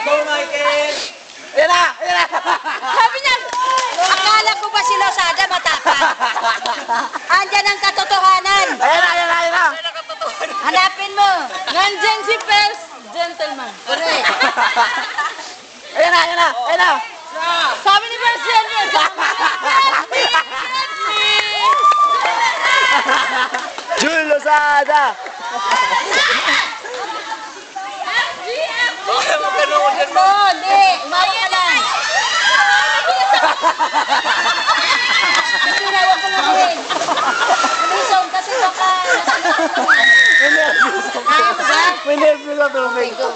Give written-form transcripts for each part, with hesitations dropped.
Go, Michael! Ayan na! Ayan na! Sabi niya, akala ko ba si Losada matapang? Andyan ang katotohanan. Ayan na! Ayan na! Ayan na! Hanapin mo. Nandyan si first gentleman. Correct. Ayan na! Ayan na! Ayan na! Sabi ni first gentleman. Jul Losada! Bakit mo ganun dyan mo? Hindi. Umawa ka lang. Hindi na, huwag ko gawin. Listen, kasi baka... May nervous ako. Kaya mo ba? May nervous ako. Okay, go.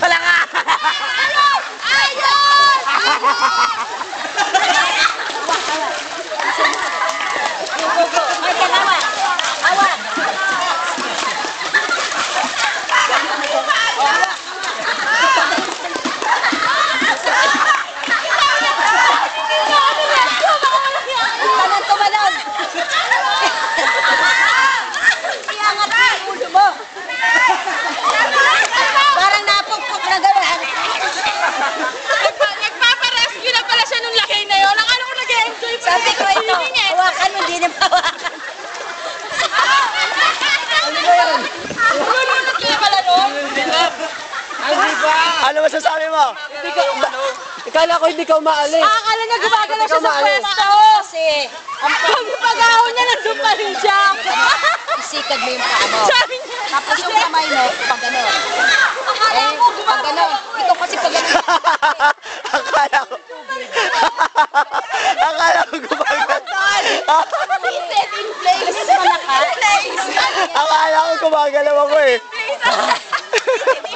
Wala ka! Michael, awan. Awan. Tangan tumalon. Iangat mo yung ulo mo. Parang napukpok na gawin. Nagpaparescue na pala siya nung lagay na yun. Ang ano ko nag-enjoy pa. Sabi ko ito, hawakan mo, hindi na mahawakan. Ano ba yan? Nulunod kayo pala nun. Ano masasabi mo? Ikala ko hindi ka umaalis. Akala niya gumagalaw siya sa Umalis. pwesto. Kasi, ang Pag-ahon niya, nandun pa rin siya. isikad mo yung paa mo. Sabi niya. Tapos yung kamay mo, pag gano'n. Pag gano'n. Ito kasi pag gano'n. Akala ko. Akala ko gumagalaw. Set in place. Kasi malakas. Akala ko gumagalaw ako eh.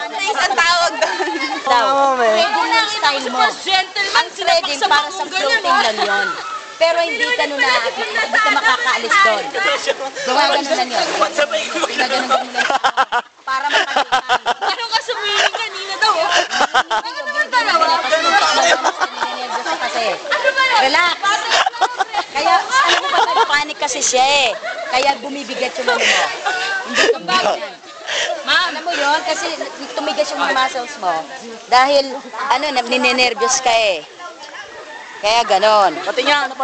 Place ang tawag doon. Oo, man. Threading ang style mo. Gentleman Ang threading para sa floating lang yun. Pero hindi ka nun na, hindi ka makakaalis doon. Gumagano lang yun. Gumagano lang. Para makalimutan. Ganun ka sumiling kanina daw. Ano naman dalawa? Kasi ninenervous ka kasi. Relax. Kaya, ano mo ba, nagpanik kasi siya eh. Kaya bumibigat yung ano mo. Hindi ka bagay. Ma'am, Alam mo yun, kasi tumigas yung mga muscles mo. Dahil, ano, ninenervous ka eh. Kaya ganon. Pati nga, ano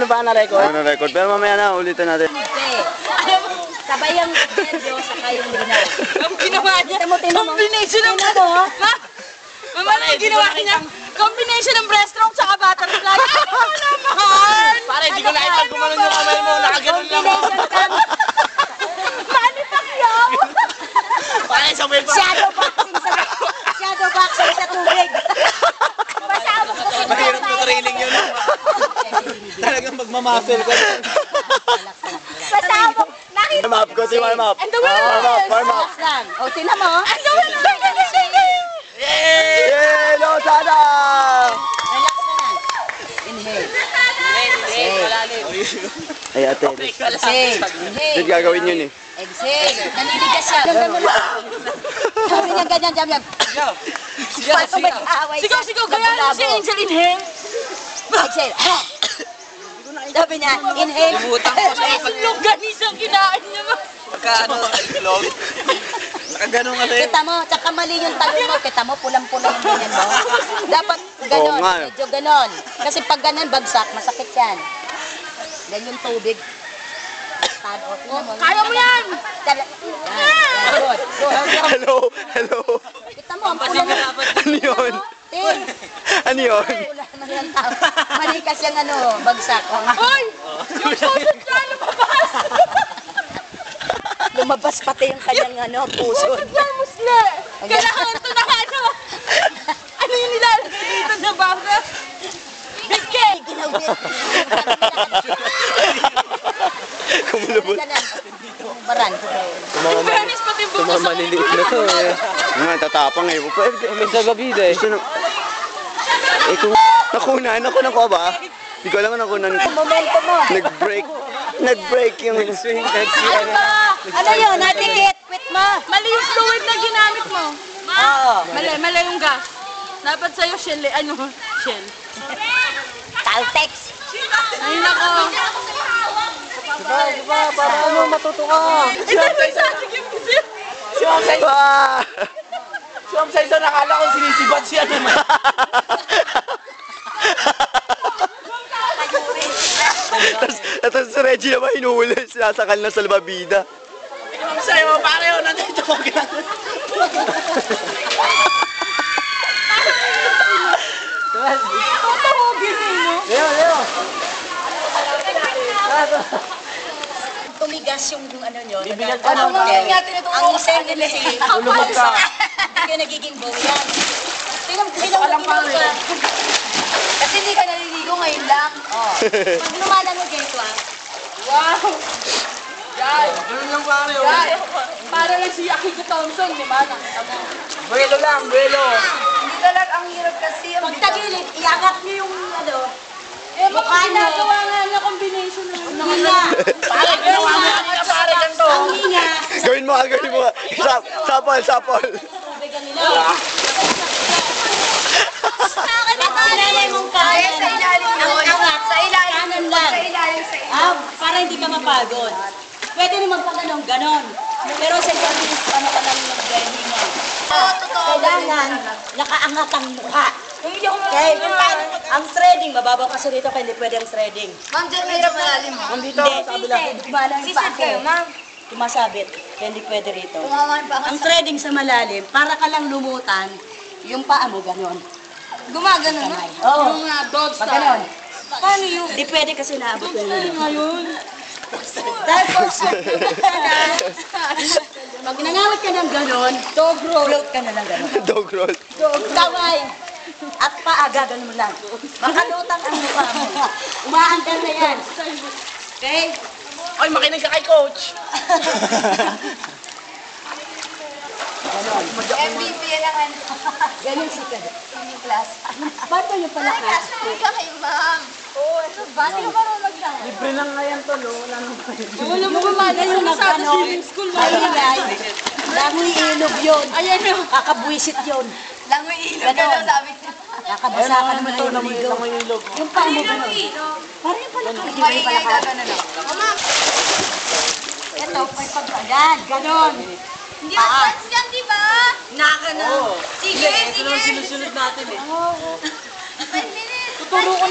ba na-record? Ano na-record? Pero mamaya na, ulitin natin. Kasi, sabay ang nervous sa kayong ginawa. ang ginawa niya. Tingnan mo. Combination ng... Tingnan mo. Ma, mama, ano yung ginawa niya? Combination ng breaststroke tsaka butterfly. Ano naman? Pare, hindi ko nakita gumanon yung kamay mo. Nakaganon lang ako. Combination ka. Manny Pacquiao. Pare, sabay pa. Shadow boxing sa tubig. Pasabog ko si Mahirap na training yun. Talagang magmamuscle ko. Pasabog. Nakita. Warm up, go to warm up. And the winner Warm up, warm up. Relax lang. O, tingnan mo. And the winner. Yay! Losada! Relax ka lang. Inhale. Ay, ate. Exhale. Hindi Inhale. gagawin yun eh. Exhale. Naniligas siya. Ganyan mo lang. Sabi niya ganyan, ganyan. Paano ba away Sigaw, sigaw. Gaya mo si Angel Inhale. Exhale. Sabi niya, inhale. Umutang ko sa Ang longganisa ang kinain niya ba? pagkaano, itlog. Nakaganon ka rin. Kita mo, tsaka mali yung talon mo. Kita mo, pulang-pula yung ganyan mo. Dapat ganon, Oo nga. medyo ganon. Kasi pag ganon, bagsak, masakit yan. Ganyan yung tubig. Stand off. Kaya mo yan! Good. Hello, hello. Kita mo, ang pula mo. Ano yun? Tin. Ano yun? Pula naman yung tao. Mali kasi ang ano, bagsak. Hoy! Yung puso niya lumabas! Lumabas pati yung kanyang ano, puso. Yan, musle! Kailangan ito na ano? Ano yung nilalagay dito na bangka? Bigke! Ginawin. Kumulubot. Baran. In fairness, pati bukas Mga maliliit na to eh. Nga, tatapang eh. Sa gabi eh. Eh kung nakunan ako ba? Hindi ko alam kung nakunan. Momento mo. Nag-break yung swing. Ano yun? Natikit. Quit mo. Mali yung fluid na ginamit mo. Oo. Mali yung gas. Dapat sa'yo shell eh. Ano? Shell. Caltex. Ayun ako. Para ano, matuto ka. Si Ma'am Saison. Si Ma'am Saison. Ah! Si Ma'am Saison, nakala ko sinisibat siya naman. Tapos si Reggie naman hinuhuli, sinasakal na sa lababida. Ma'am Saison, pareho, nandito ko ginagawa. Tumigas yung ano nyo. Bibilag Ano ka nga na. ang isang nila si Ulubog ka. Hindi ka nagiging boyan. Tinamog ka. Kasi hindi ka naliligo ngayon lang. Pag lumalanod ganito ah. Wow! Yan! Ganun lang pareho. Yan! Para lang si Akiko Thompson, di ba? Nakita mo. Buelo lang, buelo. Hindi talaga ang hirap kasi. Pag tagilid, iangat niyo yung ano. Mukha na. Gawa nga na combination na yun. Hinga. Pare, ginawa mo kanina, pare, ganito. Ang hinga. Gawin mo nga. Sapol. Tubig ang nila. Nanay mong kanan. Sa ilalim. Ang angat. Sa ilalim. Kanan lang. Sa ilalim. Para hindi ka mapagod. Pwede naman pa ganon. Pero sa ilalim, ano ka lang nag-hinga. Kailangan nakaangat ang mukha. Okay, ang threading, mababaw kasi rito kaya hindi pwede ang threading. Ma'am, dyan mahirap malalim. Nandito ako sa kabila. Kumalang pa ako. ma'am. Tumasabit, kaya hindi pwede rito. Kumaman pa Ang threading sa malalim, para ka lang lumutan, yung paa mo ganon. Gumagano na. Kamay. Oo. Yung dog Pag ganon. Paano yun? Hindi pwede kasi naabot yung Ngayon. Tapos, pag nangawit ka ng ganon, float ka na ng ganon. Dog roll. Kamay at paa, gagano mo lang. Makalutang ang mukha mo. Umaandar na yan. Okay? Ay, makinig ka kay coach. MVP yan ang Ganon si ka. class. Paano yung palakas? Ka kay ma'am. Oo, ito ba? Hindi ka parang maglang. Libre lang nga yan to, no? Wala nang Wala mo gumana yung nasa swimming school na Maingay. Langoy ilog yun. Ayan o. Kakabwisit yun. Langoy ilog ka daw sabi niya. Kakabasa ka naman ito, yung namigil ilog. ang ilog. Yung paa mo ganon. Parang yung palakas. Hindi ba yung Maingay ka palakas? gano'n lang. O ma'am. Ito, may pagkagan. Ganon. Hindi mo chance yan, di ba? Nakaganon. Sige, sige. Sinusunod natin eh. 5 minutes. Tuturo ko